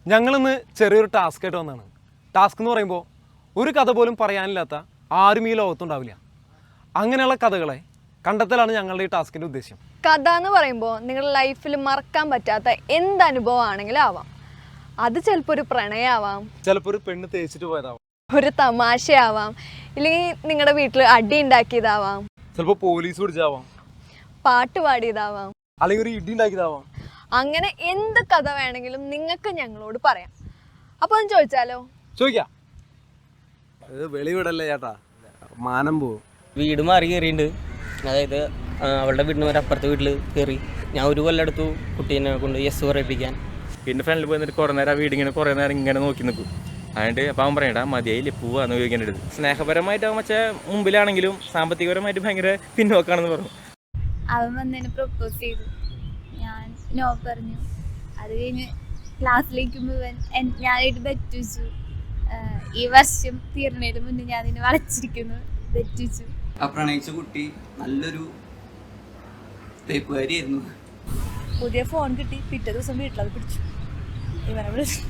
ഞങ്ങളിന്ന് ചെറിയൊരു ടാസ്ക് ആയിട്ട് വന്നതാണ്. ടാസ്ക് എന്ന് പറയുമ്പോൾ ഒരു കഥ പോലും പറയാനില്ലാത്ത ആരും ഈ ലോകത്തുണ്ടാവില്ല. അങ്ങനെയുള്ള കഥകളെ കണ്ടെത്തലാണ് ഞങ്ങളുടെ ഈ ടാസ്കിൻ്റെ ഉദ്ദേശം. കഥ എന്ന് പറയുമ്പോൾ നിങ്ങളുടെ ലൈഫിൽ മറക്കാൻ പറ്റാത്ത എന്ത് അനുഭവം ആണെങ്കിലും ആവാം. അത് ചിലപ്പോൾ ഒരു പ്രണയമാവാം, ചിലപ്പോൾ ഒരു പെണ്ണ് തേച്ചിട്ട് പോയതാവാം, ഒരു തമാശയാവാം, ഇല്ലെങ്കിൽ നിങ്ങളുടെ വീട്ടിൽ അടി ഉണ്ടാക്കിയതാവാം, ചിലപ്പോൾ പോലീസ് പിടിച്ചാവാം, പാട്ട് പാടിയതാവാം, അല്ലെങ്കിൽ ഒരു ഇടി ഉണ്ടാക്കിയതാവാം. അങ്ങനെ എന്ത് കഥ വേണമെങ്കിലും നിങ്ങൾക്ക് ഞങ്ങളോട് പറയാം. അപ്പോൾ ഒന്ന് ചോദിച്ചാലോ? ചോദിക്കാം. അത് വെളിവിടല്ലേ ചേട്ടാ, മാനം പോവും. വീട് മാറി കയറിയിട്ടുണ്ട്. അതായത് അവളുടെ വീടിന് വരെ അപ്പുറത്തെ വീട്ടിൽ കയറി. ഞാൻ ഒരു കൊല്ലം എടുത്തു കുട്ടീനെ കൊണ്ട് യെസ് പറയിപ്പിക്കാൻ. പിന്നെ ഫ്രണ്ടിൽ പോയിട്ട് കുറേ നേരം ആ വീടിങ്ങനെ കുറേ നേരം ഇങ്ങനെ നോക്കി നിൽക്കും. അതുകൊണ്ട് അപ്പം അവൻ പറയണ്ട മതിയായില്ലേ പോവാന്ന് ചോദിക്കാൻ്റെ അടുത്ത്. സ്നേഹപരമായിട്ടാവും പക്ഷേ മുമ്പിലാണെങ്കിലും സാമ്പത്തികപരമായിട്ട് ഭയങ്കര പിന്നോക്കാണെന്ന് പറഞ്ഞു. അവൻ വന്നതിന് പ്രൊപ്പോസ് ചെയ്തു. ഞാൻ നോ പറഞ്ഞു. അത് കഴിഞ്ഞ് ക്ലാസ്സിലേക്കുമ്പോൾ ഞാനായിട്ട് ബെറ്റ് വെച്ചു. ഈ വർഷം തീർന്നതിന് മുന്നേ ഞാൻ അതിനെ വളച്ചിരിക്കുന്നു ബെറ്റ് വെച്ചു. ആ പ്രണയിച്ച കുട്ടി നല്ലൊരു തേപ്പുകാരിയായിരുന്നു. പുതിയ ഫോൺ കിട്ടി, പിറ്റേ ദിവസം വീട്ടിലത് പിടിച്ചു. ഇവനെ വിളിച്ചു.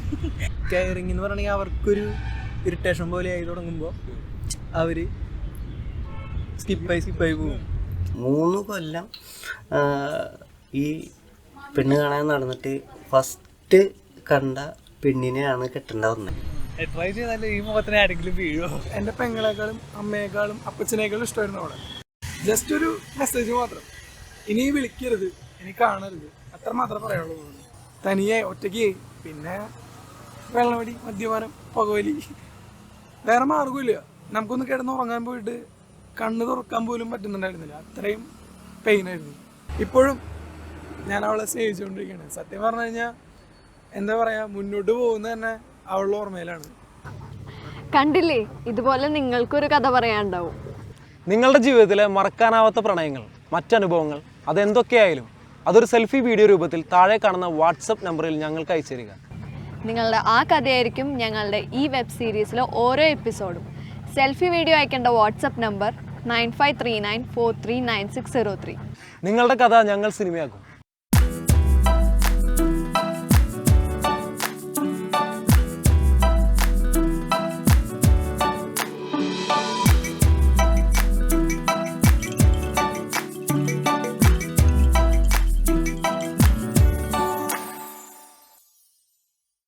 കെയറിങ് എന്ന് പറഞ്ഞാൽ അവർക്കൊരു ഇറിറ്റേഷൻ പോലെ ആയി തുടങ്ങുമ്പോൾ അവർ സ്കിപ്പായി പോകും. 3 കൊല്ലം ഈ പെണ്ണ് കാണാൻ നടന്നിട്ട് ഫസ്റ്റ് കണ്ട പെണ്ണിനെയാണ് കെട്ടേണ്ട വന്നത്. ട്രൈ ചെയ്താൽ ഈ മുഖത്തിന് ആരെങ്കിലും വീഴുമോ? എൻ്റെ പെങ്ങളെക്കാളും അമ്മയെക്കാളും അപ്പച്ചനേക്കാളും ഇഷ്ടമായിരുന്നു അവിടെ. ജസ്റ്റ് ഒരു മെസ്സേജ് മാത്രം, ഇനി വിളിക്കരുത്, ഇനി കാണരുത്, അത്ര മാത്രമേ പറയുള്ളൂ. തനിയെ ഒറ്റയ്ക്ക്, പിന്നെ വെള്ളമടി, മദ്യപാനം, പുകവലി, വേറെ മാർഗമില്ല. നമുക്കൊന്ന് കിടന്ന് ഉറങ്ങാൻ പോയിട്ട് കണ്ണ് തുറക്കാൻ പോലും പറ്റുന്നുണ്ടായിരുന്നില്ല. അത്രയും പെയിനായിരുന്നു. ഇപ്പോഴും ഞാൻ അവളെ സ്നേഹിച്ചുകൊണ്ടിരിക്കുകയാണ്. സത്യം പറഞ്ഞു കഴിഞ്ഞാൽ എന്താ പറയുക, മുന്നോട്ട് പോകുന്നത് തന്നെ അവളുടെ ഓർമ്മയിലാണ്. കണ്ടില്ലേ, ഇതുപോലെ നിങ്ങൾക്കൊരു കഥ പറയാനുണ്ടാവും. നിങ്ങളുടെ ജീവിതത്തിലെ മറക്കാനാവാത്ത പ്രണയങ്ങൾ, മറ്റനുഭവങ്ങൾ, അതെന്തൊക്കെയായാലും അതൊരു സെൽഫി വീഡിയോ രൂപത്തിൽ താഴെ കാണുന്ന വാട്സപ്പ് നമ്പറിൽ ഞങ്ങൾക്ക് അയച്ചു തരിക. നിങ്ങളുടെ ആ കഥയായിരിക്കും ഞങ്ങളുടെ ഈ വെബ് സീരീസിലെ ഓരോ എപ്പിസോഡും. സെൽഫി വീഡിയോ അയക്കേണ്ട വാട്സപ്പ് നമ്പർ 9539439603. നിങ്ങളുടെ കഥ ഞങ്ങൾ സിനിമയാക്കും.